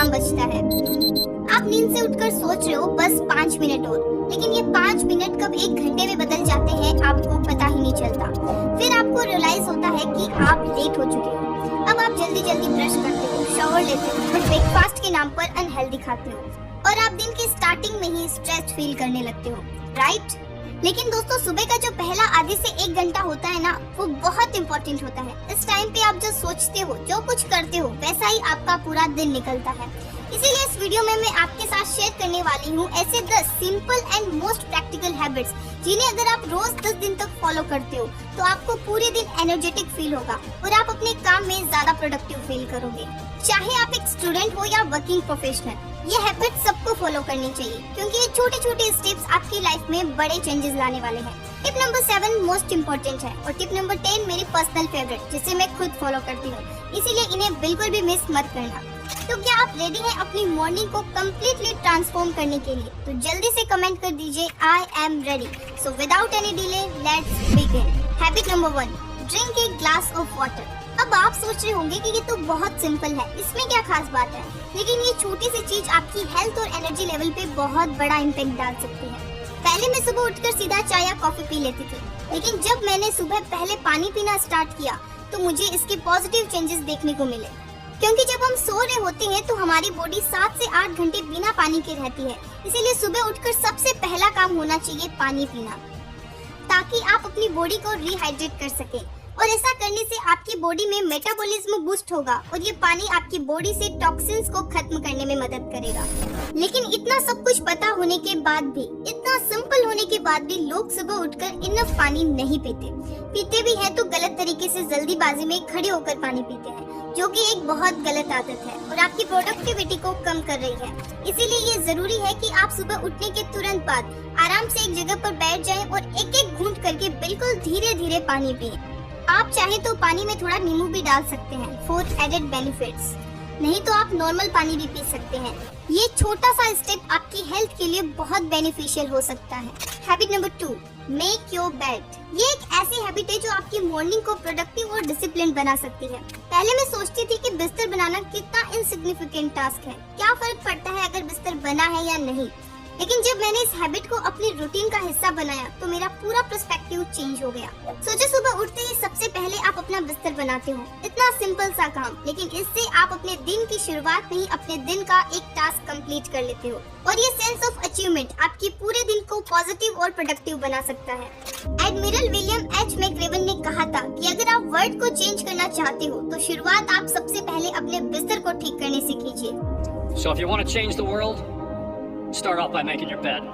Alarm बजता है। आप नींद से उठकर सोच रहे हो बस 5 मिनट और, लेकिन ये 5 मिनट कब 1 घंटे में बदल जाते हैं आपको पता ही नहीं चलता। फिर आपको रियलाइज होता है कि आप लेट हो चुके हो। अब आप जल्दी जल्दी ब्रश करते हो, शावर लेते हो और ब्रेकफास्ट के नाम पर अनहेल्दी खाते हो और आप दिन की स्टार्टिंग में ही स्ट्रेस्ड फील करने लगते हो, राइट? लेकिन दोस्तों, सुबह का जो पहला आधे से 1 घंटा होता है ना, वो बहुत इंपॉर्टेंट होता है। इस टाइम पे आप जो सोचते हो, जो कुछ करते हो, वैसा ही आपका पूरा दिन निकलता है। इसीलिए इस वीडियो में मैं आपके साथ शेयर करने वाली हूँ ऐसे 10 simple and most practical habits, जिन्हें अगर आप रोज 10 दिन तक फॉलो करते हो तो आपको पूरे दिन एनर्जेटिक फील होगा और आप अपने काम में ज्यादा प्रोडक्टिव फील करोगे। चाहे आप एक स्टूडेंट हो या वर्किंग प्रोफेशनल, ये हैबिट सबको फॉलो करनी चाहिए, क्योंकि ये छोटे छोटे स्टेप्स आपकी लाइफ में बड़े चेंजेस लाने वाले हैं। टिप नंबर 7 मोस्ट इम्पोर्टेंट है और टिप नंबर 10 मेरी पर्सनल फेवरेट, जिसे मैं खुद फॉलो करती हूँ, इसीलिए इन्हें बिल्कुल भी मिस मत करना। तो क्या आप रेडी हैं अपनी मॉर्निंग को कम्प्लीटली ट्रांसफॉर्म करने के लिए? तो जल्दी से कमेंट कर दीजिए I am ready. So without any delay let's begin. Habit number 1, drink a glass of water. अब आप सोच रहे होंगे कि ये तो बहुत सिंपल है, इसमें क्या खास बात है? लेकिन ये छोटी सी चीज आपकी हेल्थ और एनर्जी लेवल पे बहुत बड़ा इम्पैक्ट डाल सकती है। पहले मैं सुबह उठकर सीधा चाय या कॉफी पी लेती थी, लेकिन जब मैंने सुबह पहले पानी पीना स्टार्ट किया तो मुझे इसके पॉजिटिव चेंजेस देखने को मिले। क्योंकि जब हम सो रहे होते हैं तो हमारी बॉडी 7 से 8 घंटे बिना पानी के रहती है, इसीलिए सुबह उठकर सबसे पहला काम होना चाहिए पानी पीना, ताकि आप अपनी बॉडी को रिहाइड्रेट कर सके। और ऐसा करने से आपकी बॉडी में मेटाबॉलिज्म बूस्ट होगा और ये पानी आपकी बॉडी से टॉक्सिन्स को खत्म करने में मदद करेगा। लेकिन इतना सब कुछ पता होने के बाद भी, इतना सिंपल होने के बाद भी लोग सुबह उठकर इनफ पानी नहीं पीते भी है तो गलत तरीके से जल्दीबाजी में खड़े होकर पानी पीते हैं, जो कि एक बहुत गलत आदत है और आपकी प्रोडक्टिविटी को कम कर रही है। इसीलिए ये जरूरी है कि आप सुबह उठने के तुरंत बाद आराम से एक जगह पर बैठ जाएं और एक एक घूंट करके बिल्कुल धीरे धीरे पानी पिएं। आप चाहे तो पानी में थोड़ा नींबू भी डाल सकते हैं फॉर एडेड बेनिफिट्स, नहीं तो आप नॉर्मल पानी भी पी सकते हैं। ये छोटा सा स्टेप आपकी हेल्थ के लिए बहुत बेनिफिशियल हो सकता है। Habit number 2, make your bed. ये एक ऐसी हैबिट है जो आपकी मॉर्निंग को प्रोडक्टिव और डिसिप्लिन बना सकती है। पहले मैं सोचती थी कि बिस्तर बनाना कितना इनसिग्निफिकेंट टास्क है, क्या फर्क पड़ता है अगर बिस्तर बना है या नहीं। लेकिन जब मैंने इस हैबिट को अपनी रूटीन का हिस्सा बनाया तो मेरा पूरा पर्सपेक्टिव चेंज हो गया। सोचो, सुबह उठते ही सबसे पहले आप अपना बिस्तर बनाते हो, इतना सिंपल सा काम, लेकिन इससे आप अपने दिन की शुरुआत में ही अपने दिन का एक टास्क कंप्लीट कर लेते हो और ये सेंस ऑफ अचीवमेंट आपकी पूरे दिन को पॉजिटिव और प्रोडक्टिव बना सकता है। एडमिरल विलियम एच मैक्रेवन ने कहा था कि अगर आप वर्ल्ड को चेंज करना चाहते हो तो शुरुआत आप सबसे पहले अपने बिस्तर को ठीक करने से कीजिए। So if you want to change the world, start off by making your bed.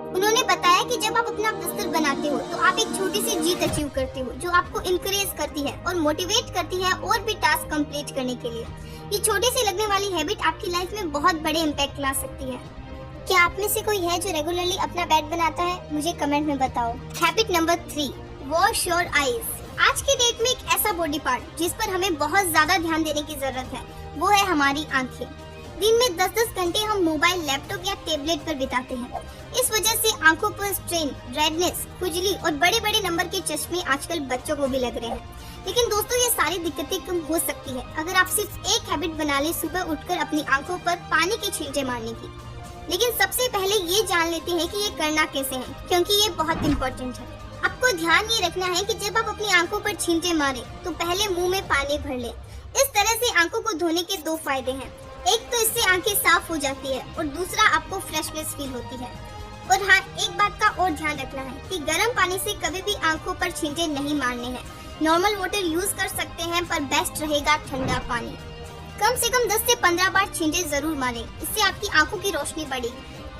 उन्होंने बताया कि जब आप अपना बिस्तर बनाते हो तो आप एक छोटी सी जीत अचीव करते हो, जो आपको इनकरेज करती है और मोटिवेट करती है और भी टास्क कंप्लीट करने के लिए। ये छोटी सी लगने वाली हैबिट आपकी लाइफ में बहुत बड़े इम्पैक्ट ला सकती है। क्या आप में से कोई है जो रेगुलरली अपना बेड बनाता है? मुझे कमेंट में बताओ। Habit number 3, wash your eyes. आज के डेट में एक ऐसा बॉडी पार्ट जिस पर हमें बहुत ज्यादा ध्यान देने की जरूरत है, वो है हमारी आंखें। दिन में 10-10 घंटे हम मोबाइल, लैपटॉप या टैबलेट पर बिताते हैं। इस वजह से आंखों पर स्ट्रेन, रेडनेस, खुजली और बड़े बड़े नंबर के चश्मे आजकल बच्चों को भी लग रहे हैं। लेकिन दोस्तों, ये सारी दिक्कतें कम हो सकती है अगर आप सिर्फ एक हैबिट बना ले, सुबह उठकर अपनी आंखों पर पानी के छींटे मारने की। लेकिन सबसे पहले ये जान लेते हैं कि ये करना कैसे है, क्योंकि ये बहुत इम्पोर्टेंट है। आपको ध्यान ये रखना है कि जब आप अपनी आंखों पर छींटे मारे तो पहले मुंह में पानी भर ले। इस तरह से आंखों को धोने के 2 फायदे हैं। एक तो इससे आंखें साफ हो जाती है और दूसरा आपको फ्रेशनेस फील होती है। और हाँ, एक बात का और ध्यान रखना है कि गर्म पानी से कभी भी आंखों पर छींटे नहीं मारने हैं। नॉर्मल वाटर यूज कर सकते हैं, पर बेस्ट रहेगा ठंडा पानी। कम से कम 10 से 15 बार छींटे जरूर मारें, इससे आपकी आंखों की रोशनी बढ़ेगी।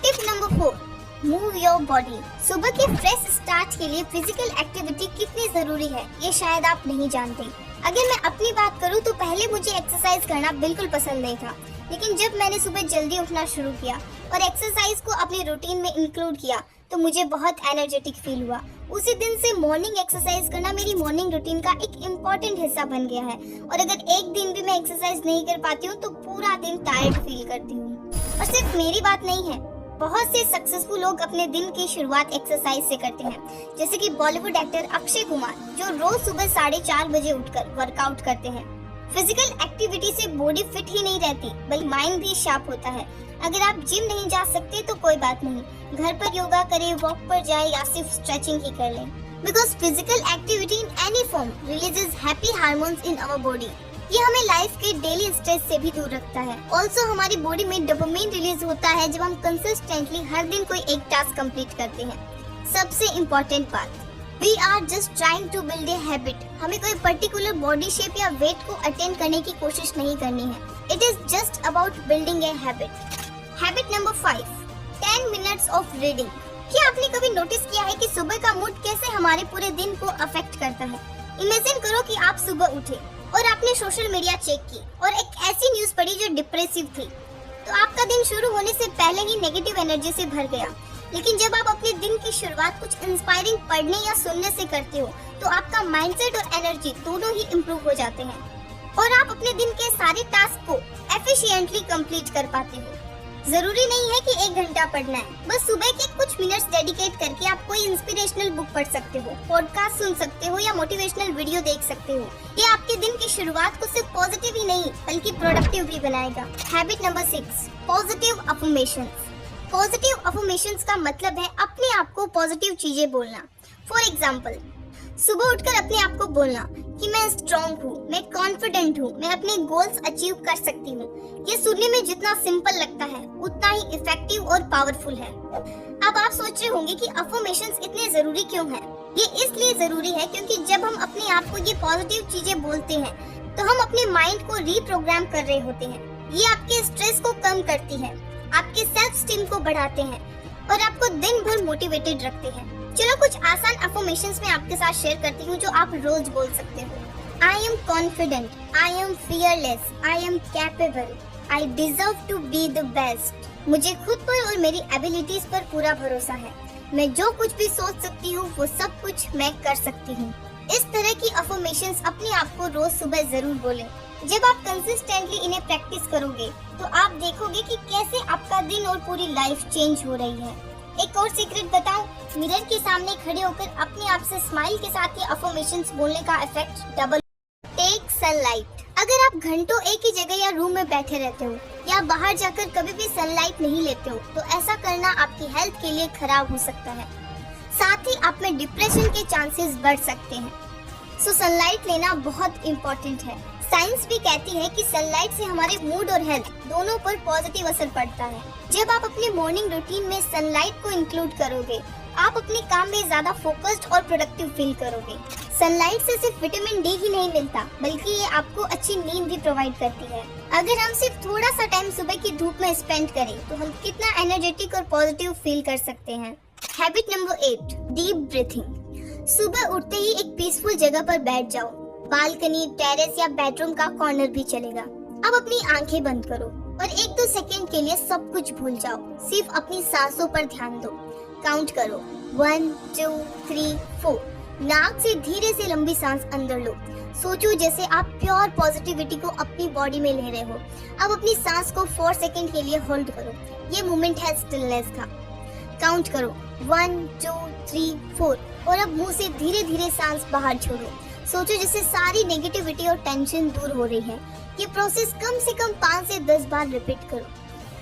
Tip number 4, move your body. सुबह के फ्रेश स्टार्ट के लिए फिजिकल एक्टिविटी कितनी जरूरी है, ये शायद आप नहीं जानते। अगर मैं अपनी बात करूं तो पहले मुझे एक्सरसाइज करना बिल्कुल पसंद नहीं था, लेकिन जब मैंने सुबह जल्दी उठना शुरू किया और एक्सरसाइज को अपने रूटीन में इंक्लूड किया तो मुझे बहुत एनर्जेटिक फील हुआ। उसी दिन से मॉर्निंग एक्सरसाइज करना मेरी मॉर्निंग रूटीन का एक इम्पोर्टेंट हिस्सा बन गया है और अगर एक दिन भी मैं एक्सरसाइज नहीं कर पाती हूँ तो पूरा दिन टायर्ड फील करती हूँ। और सिर्फ मेरी बात नहीं है, बहुत से सक्सेसफुल लोग अपने दिन की शुरुआत एक्सरसाइज से करते हैं, जैसे कि बॉलीवुड एक्टर अक्षय कुमार, जो रोज सुबह 4:30 बजे उठकर वर्कआउट करते हैं। फिजिकल एक्टिविटी से बॉडी फिट ही नहीं रहती बल्कि माइंड भी शार्प होता है। अगर आप जिम नहीं जा सकते तो कोई बात नहीं, घर पर योगा करें, वॉक पर जाए या सिर्फ स्ट्रेचिंग ही कर लें। Because physical activity in any form releases happy hormones in our body. ये हमें लाइफ के डेली स्ट्रेस से भी दूर रखता है। ऑल्सो हमारी बॉडी में डोपामाइन रिलीज होता है जब हम कंसिस्टेंटली हर दिन कोई एक टास्क कंप्लीट करते हैं। सबसे इम्पोर्टेंट बात, we are just trying to build a habit. हमें कोई पर्टिकुलर बॉडी शेप या वेट को अटेन करने की कोशिश नहीं करनी है। It is just about building a habit. Habit number 5, 10 minutes of reading. क्या आपने कभी नोटिस किया है कि सुबह का मूड कैसे हमारे पूरे दिन को अफेक्ट करता है? इमेजिन करो कि आप सुबह उठे और आपने सोशल मीडिया चेक की और एक ऐसी न्यूज पढ़ी जो डिप्रेसिव थी, तो आपका दिन शुरू होने से पहले ही नेगेटिव एनर्जी से भर गया। लेकिन जब आप अपने दिन की शुरुआत कुछ इंस्पायरिंग पढ़ने या सुनने से करते हो तो आपका माइंडसेट और एनर्जी दोनों ही इम्प्रूव हो जाते हैं और आप अपने दिन के सारे टास्क को एफिशिएंटली कंप्लीट कर पाते हो। जरूरी नहीं है कि 1 घंटा पढ़ना है, बस सुबह के कुछ मिनट्स डेडिकेट करके आप कोई इंस्पिरेशनल बुक पढ़ सकते हो, पॉडकास्ट सुन सकते हो या मोटिवेशनल वीडियो देख सकते हो। ये आपके दिन की शुरुआत को सिर्फ पॉजिटिव ही नहीं बल्कि प्रोडक्टिव भी बनाएगा। Habit number 6, positive affirmations. Positive affirmations का मतलब है अपने आप को पॉजिटिव चीजें बोलना। फॉर एग्जाम्पल, सुबह उठकर अपने आप को बोलना कि मैं स्ट्रॉन्ग हूँ, मैं कॉन्फिडेंट हूँ, मैं अपने गोल्स अचीव कर सकती हूँ। ये सुनने में जितना सिंपल लगता है उतना ही इफेक्टिव और पावरफुल है। अब आप सोच रहे होंगे कि अफर्मेशंस इतने जरूरी क्यों हैं? ये इसलिए जरूरी है क्योंकि जब हम अपने आप को ये पॉजिटिव चीजें बोलते हैं तो हम अपने माइंड को रीप्रोग्राम कर रहे होते हैं। ये आपके स्ट्रेस को कम करती है, आपके सेल्फ स्टीम को बढ़ाते हैं और आपको दिन भर मोटिवेटेड रखते हैं। चलो कुछ आसान अफर्मेशंस मैं आपके साथ शेयर करती हूँ जो आप रोज बोल सकते हो। I am confident, I am fearless, I am capable, I deserve to be the best. मुझे खुद पर और मेरी एबिलिटीज पर पूरा भरोसा है। मैं जो कुछ भी सोच सकती हूँ वो सब कुछ मैं कर सकती हूँ। इस तरह की अफर्मेशंस अपने आप को रोज सुबह जरूर बोलें। जब आप कंसिस्टेंटली इन्हें प्रैक्टिस करोगे तो आप देखोगे कि कैसे आपका दिन और पूरी लाइफ चेंज हो रही है। एक और सीक्रेट बताऊं, मिरर के सामने खड़े होकर अपने आप से स्माइल के साथ ये अफर्मेशंस बोलने का इफेक्ट डबल। Take sunlight. अगर आप घंटों एक ही जगह या रूम में बैठे रहते हो या बाहर जाकर कभी भी सनलाइट नहीं लेते हो तो ऐसा करना आपकी हेल्थ के लिए खराब हो सकता है। साथ ही आप में डिप्रेशन के चांसेस बढ़ सकते हैं। सो सनलाइट लेना बहुत इम्पोर्टेंट है। साइंस भी कहती है कि सनलाइट से हमारे मूड और हेल्थ दोनों पर पॉजिटिव असर पड़ता है। जब आप अपने मॉर्निंग रूटीन में सनलाइट को इंक्लूड करोगे, आप अपने काम में ज्यादा फोकस्ड और प्रोडक्टिव फील करोगे। सनलाइट से सिर्फ विटामिन डी ही नहीं मिलता बल्कि ये आपको अच्छी नींद भी प्रोवाइड करती है। अगर हम सिर्फ थोड़ा सा टाइम सुबह की धूप में स्पेंड करें तो हम कितना एनर्जेटिक और पॉजिटिव फील कर सकते हैं। Habit number 8, deep breathing. सुबह उठते ही एक पीसफुल जगह पर बैठ जाओ। बालकनी, टेरेस या बेडरूम का कॉर्नर भी चलेगा। अब अपनी आंखें बंद करो और 1-2 सेकंड के लिए सब कुछ भूल जाओ। सिर्फ अपनी सांसों पर ध्यान दो। काउंट करो 1 2 3 4। नाक से धीरे से लंबी सांस अंदर लो। सोचो जैसे आप प्योर पॉजिटिविटी को अपनी बॉडी में ले रहे हो। अब अपनी सांस को 4 सेकंड के लिए होल्ड करो। ये मोमेंट है स्टिलनेस का। काउंट करो 1 2 3 4 और अब मुंह से धीरे धीरे सांस बाहर छोड़ो। सोचो जैसे सारी नेगेटिविटी और टेंशन दूर हो रही है। ये प्रोसेस कम से कम 5 से 10 बार रिपीट करो।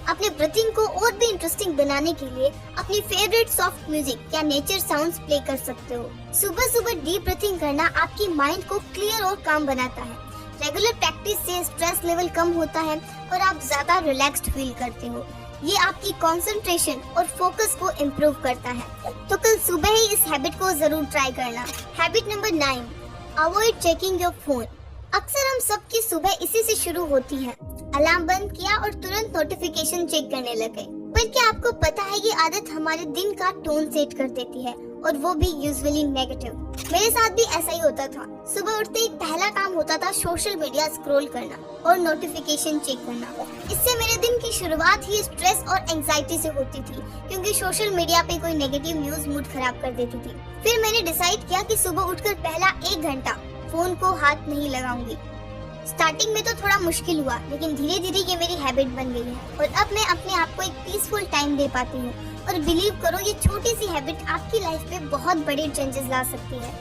अपने ब्रीथिंग को और भी इंटरेस्टिंग बनाने के लिए अपनी फेवरेट सॉफ्ट म्यूजिक या नेचर साउंड्स प्ले कर सकते हो। सुबह सुबह डीप ब्रीथिंग करना आपकी माइंड को क्लियर और काम बनाता है। रेगुलर प्रैक्टिस से स्ट्रेस लेवल कम होता है और आप ज्यादा रिलैक्स्ड फील करते हो। ये आपकी कंसंट्रेशन और फोकस को इम्प्रूव करता है। तो कल सुबह ही इस हैबिट को जरूर ट्राई करना। Habit number 9, avoid checking your phone. अक्सर हम सबकी सुबह इसी से शुरू होती है। अलार्म बंद किया और तुरंत नोटिफिकेशन चेक करने लगे। पर क्या आपको पता है ये आदत हमारे दिन का टोन सेट कर देती है और वो भी यूजुअली नेगेटिव। मेरे साथ भी ऐसा ही होता था। सुबह उठते ही पहला काम होता था सोशल मीडिया स्क्रॉल करना और नोटिफिकेशन चेक करना। इससे मेरे दिन की शुरुआत ही स्ट्रेस और एंजाइटी से होती थी क्योंकि सोशल मीडिया पे कोई नेगेटिव न्यूज मूड खराब कर देती थी। फिर मैंने डिसाइड किया कि सुबह उठकर पहला 1 घंटा फोन को हाथ नहीं लगाऊंगी। स्टार्टिंग में तो थोड़ा मुश्किल हुआ लेकिन धीरे धीरे ये मेरी हैबिट बन गई है और अब मैं अपने आप को एक पीसफुल टाइम दे पाती हूँ। और बिलीव करो ये छोटी सी हैबिट आपकी लाइफ में बहुत बड़े चेंजेस ला सकती है।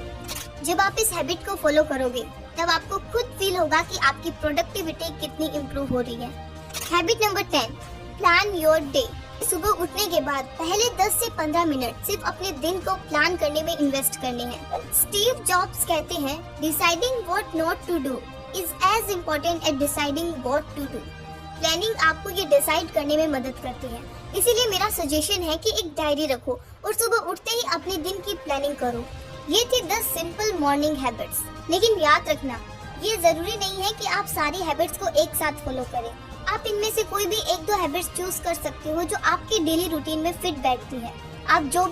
जब आप इस हैबिट को फॉलो करोगे तब आपको खुद फील होगा कि आपकी प्रोडक्टिविटी कितनी इम्प्रूव हो रही है। Habit number 10, plan your day. सुबह उठने के बाद पहले 10 से 15 मिनट सिर्फ अपने दिन को प्लान करने में इन्वेस्ट करने हैं। स्टीव जॉब्स कहते हैं, deciding what not to do is as important as deciding what to do. Planning आपको ये डिसाइड करने में मदद करती है। इसीलिए मेरा सजेशन है कि एक डायरी रखो और सुबह उठते ही अपने दिन की प्लानिंग करो। ये थी 10 सिंपल मॉर्निंग हैबिट्स। लेकिन याद रखना, ये जरूरी नहीं है कि आप सारी हैबिट्स को एक साथ फॉलो करें। आप इनमें से कोई भी 1-2 हैबिट्स चूज कर सकते हो जो आपके डेली रूटीन में फिट बैठती है। आप जो